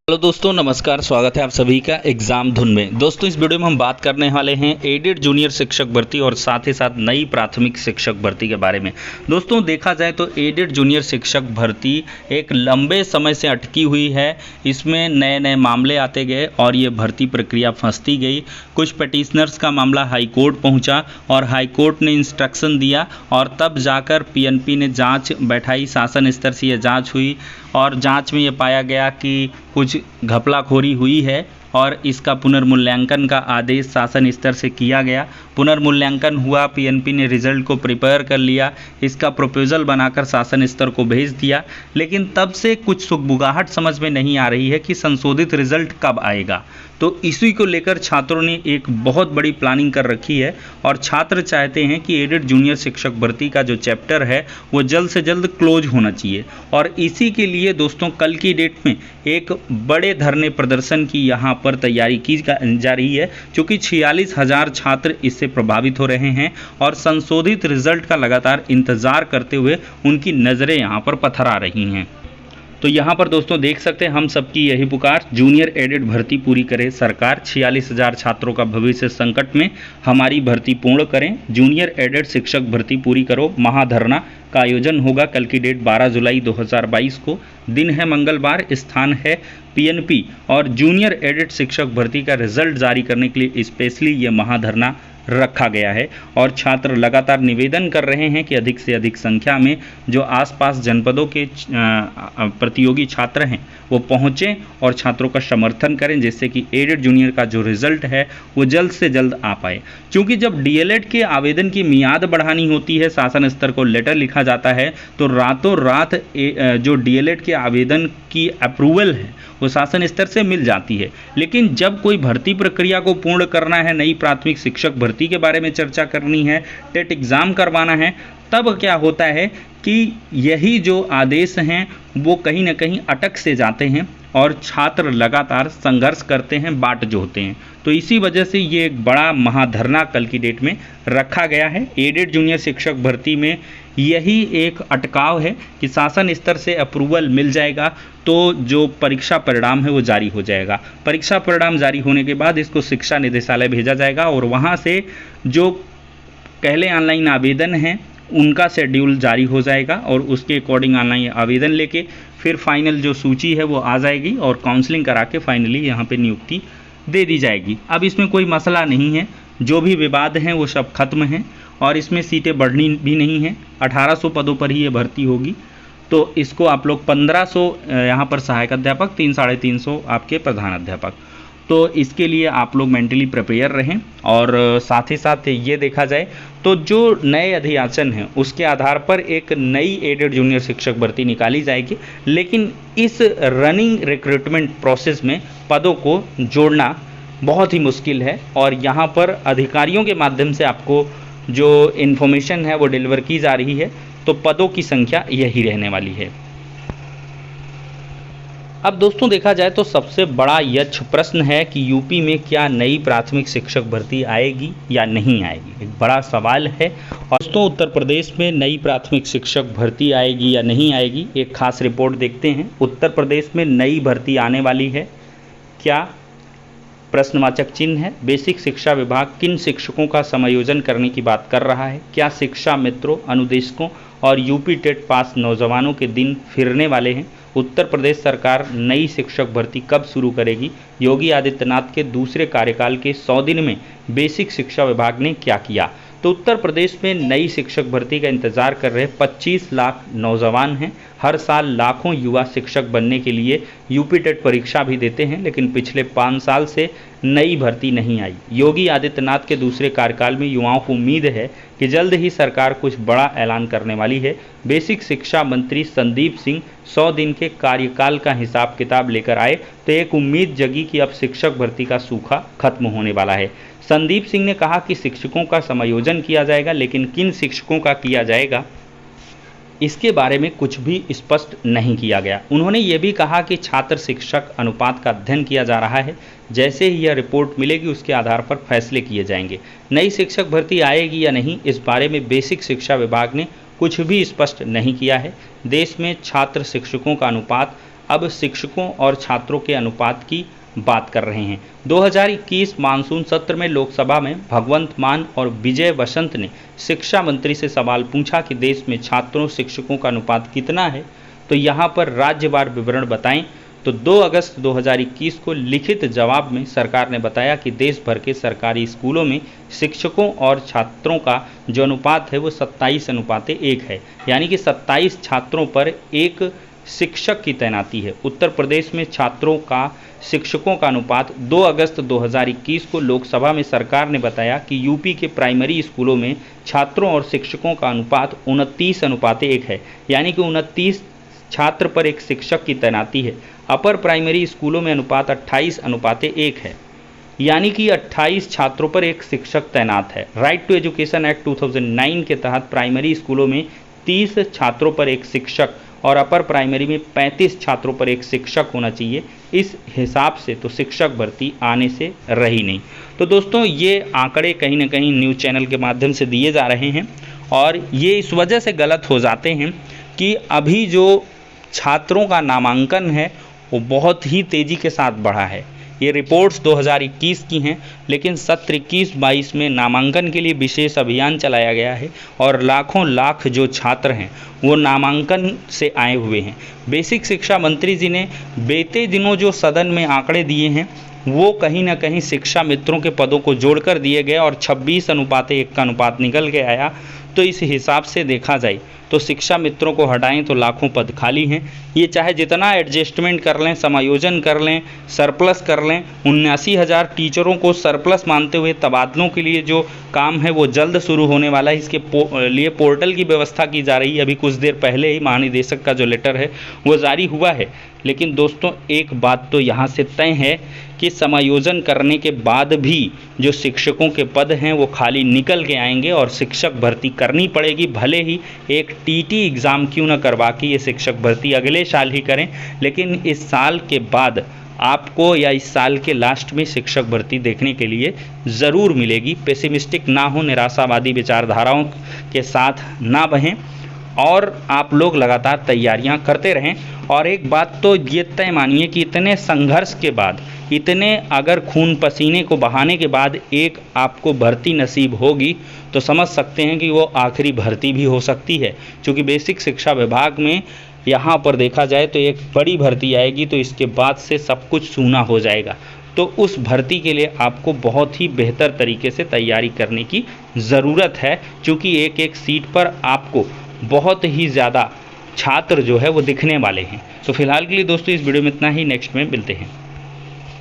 Hello दोस्तों, नमस्कार। स्वागत है आप सभी का एग्जाम धुन में। दोस्तों, इस वीडियो में हम बात करने वाले हैं एडेड जूनियर शिक्षक भर्ती और साथ ही साथ नई प्राथमिक शिक्षक भर्ती के बारे में। दोस्तों, देखा जाए तो एडेड जूनियर शिक्षक भर्ती एक लंबे समय से अटकी हुई है। इसमें नए नए मामले आते गए और ये भर्ती प्रक्रिया फंसती गई। कुछ पिटिशनर्स का मामला हाई कोर्ट पहुंचा और हाई कोर्ट ने इंस्ट्रक्शन दिया और तब जाकर पीएनपी ने जांच बैठाई। शासन स्तर से ये जांच हुई और जांच में ये पाया गया कि कुछ घपलाखोरी हुई है और इसका पुनर्मूल्यांकन का आदेश शासन स्तर से किया गया। पुनर्मूल्यांकन हुआ, पीएनपी ने रिजल्ट को प्रिपेयर कर लिया, इसका प्रपोजल बनाकर शासन स्तर को भेज दिया। लेकिन तब से कुछ सुगबुगाहट समझ में नहीं आ रही है कि संशोधित रिजल्ट कब आएगा। तो इसी को लेकर छात्रों ने एक बहुत बड़ी प्लानिंग कर रखी है और छात्र चाहते हैं कि एडेड जूनियर शिक्षक भर्ती का जो चैप्टर है वो जल्द से जल्द क्लोज होना चाहिए। और इसी के लिए दोस्तों कल की डेट में एक बड़े धरने प्रदर्शन की यहाँ पर तैयारी की जा रही है, क्योंकि 46,000 छात्र इससे प्रभावित हो रहे हैं और संशोधित रिजल्ट का लगातार इंतजार करते हुए उनकी नज़रें यहाँ पर पथरा रही हैं। तो यहाँ पर दोस्तों देख सकते हैं हम सबकी यही पुकार, जूनियर एडेड भर्ती पूरी करे सरकार। 46,000 छात्रों का भविष्य संकट में, हमारी भर्ती पूर्ण करें। जूनियर एडेड शिक्षक भर्ती पूरी करो महाधरना का आयोजन होगा। कल की डेट 12 जुलाई 2022 को, दिन है मंगलवार, स्थान है पीएनपी और जूनियर एडेड शिक्षक भर्ती का रिजल्ट जारी करने के लिए स्पेशली ये महाधरना रखा गया है। और छात्र लगातार निवेदन कर रहे हैं कि अधिक से अधिक संख्या में जो आसपास जनपदों के प्रतियोगी छात्र हैं वो पहुँचें और छात्रों का समर्थन करें, जिससे कि एडेड जूनियर का जो रिजल्ट है वो जल्द से जल्द आ पाए। क्योंकि जब डीएलएड के आवेदन की मियाद बढ़ानी होती है, शासन स्तर को लेटर लिखा जाता है, तो रातों रात जो डीएलएड के आवेदन की अप्रूवल है वो शासन स्तर से मिल जाती है। लेकिन जब कोई भर्ती प्रक्रिया को पूर्ण करना है, नई प्राथमिक शिक्षक भर्ती के बारे में चर्चा करनी है, टेट एग्ज़ाम करवाना है, तब क्या होता है कि यही जो आदेश हैं वो कहीं ना कहीं अटक से जाते हैं और छात्र लगातार संघर्ष करते हैं, बाट जोहते हैं। तो इसी वजह से ये एक बड़ा महाधरना कल की डेट में रखा गया है। एडेड जूनियर शिक्षक भर्ती में यही एक अटकाव है कि शासन स्तर से अप्रूवल मिल जाएगा तो जो परीक्षा परिणाम है वो जारी हो जाएगा। परीक्षा परिणाम जारी होने के बाद इसको शिक्षा निदेशालय भेजा जाएगा और वहाँ से जो पहले ऑनलाइन आवेदन हैं उनका शेड्यूल जारी हो जाएगा और उसके अकॉर्डिंग ऑनलाइन आवेदन लेके फिर फाइनल जो सूची है वो आ जाएगी और काउंसलिंग करा के फाइनली यहाँ पे नियुक्ति दे दी जाएगी। अब इसमें कोई मसला नहीं है, जो भी विवाद हैं वो सब खत्म हैं और इसमें सीटें बढ़नी भी नहीं हैं। 1800 पदों पर ही ये भर्ती होगी। तो इसको आप लोग 1500 यहाँ पर सहायक अध्यापक, 300-350 आपके प्रधान अध्यापक। तो इसके लिए आप लोग मेंटली प्रिपेयर रहें। और साथ ही साथ ये देखा जाए तो जो नए अधियाचन हैं उसके आधार पर एक नई एडेड जूनियर शिक्षक भर्ती निकाली जाएगी। लेकिन इस रनिंग रिक्रूटमेंट प्रोसेस में पदों को जोड़ना बहुत ही मुश्किल है और यहाँ पर अधिकारियों के माध्यम से आपको जो इन्फॉर्मेशन है वो डिलीवर की जा रही है। तो पदों की संख्या यही रहने वाली है। अब दोस्तों देखा जाए तो सबसे बड़ा यक्ष प्रश्न है कि यूपी में क्या नई प्राथमिक शिक्षक भर्ती आएगी या नहीं आएगी, एक बड़ा सवाल है। और दोस्तों उत्तर प्रदेश में नई प्राथमिक शिक्षक भर्ती आएगी या नहीं आएगी, एक खास रिपोर्ट देखते हैं। उत्तर प्रदेश में नई भर्ती आने वाली है क्या, प्रश्नवाचक चिन्ह है। बेसिक शिक्षा विभाग किन शिक्षकों का समायोजन करने की बात कर रहा है, क्या शिक्षा मित्रों, अनुदेशकों और यूपी टेट पास नौजवानों के दिन फिरने वाले हैं। उत्तर प्रदेश सरकार नई शिक्षक भर्ती कब शुरू करेगी, योगी आदित्यनाथ के दूसरे कार्यकाल के 100 दिन में बेसिक शिक्षा विभाग ने क्या किया। तो उत्तर प्रदेश में नई शिक्षक भर्ती का इंतजार कर रहे 25 लाख नौजवान हैं। हर साल लाखों युवा शिक्षक बनने के लिए यूपी टेट परीक्षा भी देते हैं, लेकिन पिछले 5 साल से नई भर्ती नहीं आई। योगी आदित्यनाथ के दूसरे कार्यकाल में युवाओं को उम्मीद है कि जल्द ही सरकार कुछ बड़ा ऐलान करने वाली है। बेसिक शिक्षा मंत्री संदीप सिंह 100 दिन के कार्यकाल का हिसाब किताब लेकर आए तो एक उम्मीद जगी कि अब शिक्षक भर्ती का सूखा खत्म होने वाला है। संदीप सिंह ने कहा कि शिक्षकों का समायोजन किया जाएगा, लेकिन किन शिक्षकों का किया जाएगा इसके बारे में कुछ भी स्पष्ट नहीं किया गया। उन्होंने ये भी कहा कि छात्र शिक्षक अनुपात का अध्ययन किया जा रहा है, जैसे ही यह रिपोर्ट मिलेगी उसके आधार पर फैसले किए जाएंगे। नई शिक्षक भर्ती आएगी या नहीं, इस बारे में बेसिक शिक्षा विभाग ने कुछ भी स्पष्ट नहीं किया है। देश में छात्र शिक्षकों का अनुपात अब शिक्षकों और छात्रों के अनुपात की बात कर रहे हैं। 2021 मानसून सत्र में लोकसभा में भगवंत मान और विजय वसंत ने शिक्षा मंत्री से सवाल पूछा कि देश में छात्रों शिक्षकों का अनुपात कितना है, तो यहाँ पर राज्यवार विवरण बताएं। तो 2 अगस्त 2021 को लिखित जवाब में सरकार ने बताया कि देश भर के सरकारी स्कूलों में शिक्षकों और छात्रों का जो अनुपात है वो 27:1 है, यानी कि 27 छात्रों पर 1 शिक्षक की तैनाती है। उत्तर प्रदेश में छात्रों का शिक्षकों का अनुपात 2 अगस्त 2021 को लोकसभा में सरकार ने बताया कि यूपी के प्राइमरी स्कूलों में छात्रों और शिक्षकों का अनुपात 29:1 है, यानी कि 29 छात्र पर 1 शिक्षक की तैनाती है। अपर प्राइमरी स्कूलों में अनुपात 28:1 है, यानी कि 28 छात्रों पर 1 शिक्षक तैनात है। राइट टू एजुकेशन एक्ट 2009 के तहत प्राइमरी स्कूलों में 30 छात्रों पर 1 शिक्षक और अपर प्राइमरी में 35 छात्रों पर 1 शिक्षक होना चाहिए। इस हिसाब से तो शिक्षक भर्ती आने से रही नहीं। तो दोस्तों ये आंकड़े कहीं ना कहीं न्यूज़ चैनल के माध्यम से दिए जा रहे हैं और ये इस वजह से गलत हो जाते हैं कि अभी जो छात्रों का नामांकन है वो बहुत ही तेज़ी के साथ बढ़ा है। ये रिपोर्ट्स 2021 की हैं, लेकिन सत्र 21-22 में नामांकन के लिए विशेष अभियान चलाया गया है और लाखों लाख जो छात्र हैं वो नामांकन से आए हुए हैं। बेसिक शिक्षा मंत्री जी ने बीते दिनों जो सदन में आंकड़े दिए हैं वो कहीं ना कहीं शिक्षा मित्रों के पदों को जोड़कर दिए गए और 26:1 का अनुपात निकल के आया। तो इस हिसाब से देखा जाए तो शिक्षा मित्रों को हटाएं तो लाखों पद खाली हैं। ये चाहे जितना एडजस्टमेंट कर लें, समायोजन कर लें, सरप्लस कर लें, 79,000 टीचरों को सरप्लस मानते हुए तबादलों के लिए जो काम है वो जल्द शुरू होने वाला है। इसके लिए पोर्टल की व्यवस्था की जा रही है। अभी कुछ देर पहले ही महानिदेशक का जो लेटर है वो जारी हुआ है। लेकिन दोस्तों एक बात तो यहाँ से तय है कि समायोजन करने के बाद भी जो शिक्षकों के पद हैं वो खाली निकल के आएंगे और शिक्षक भर्ती करनी पड़ेगी। भले ही एक टीटी एग्ज़ाम क्यों न करवा के ये शिक्षक भर्ती अगले साल ही करें, लेकिन इस साल के बाद आपको या इस साल के लास्ट में शिक्षक भर्ती देखने के लिए ज़रूर मिलेगी। पेसिमिस्टिक ना हो, निराशावादी विचारधाराओं के साथ ना बहें और आप लोग लगातार तैयारियां करते रहें। और एक बात तो ये तय मानिए कि इतने संघर्ष के बाद, इतने अगर खून पसीने को बहाने के बाद एक आपको भर्ती नसीब होगी तो समझ सकते हैं कि वो आखिरी भर्ती भी हो सकती है। क्योंकि बेसिक शिक्षा विभाग में यहाँ पर देखा जाए तो एक बड़ी भर्ती आएगी, तो इसके बाद से सब कुछ सूना हो जाएगा। तो उस भर्ती के लिए आपको बहुत ही बेहतर तरीके से तैयारी करने की ज़रूरत है, क्योंकि एक एक सीट पर आपको बहुत ही ज़्यादा छात्र जो है वो दिखने वाले हैं। तो फिलहाल के लिए दोस्तों इस वीडियो में इतना ही, नेक्स्ट में मिलते हैं।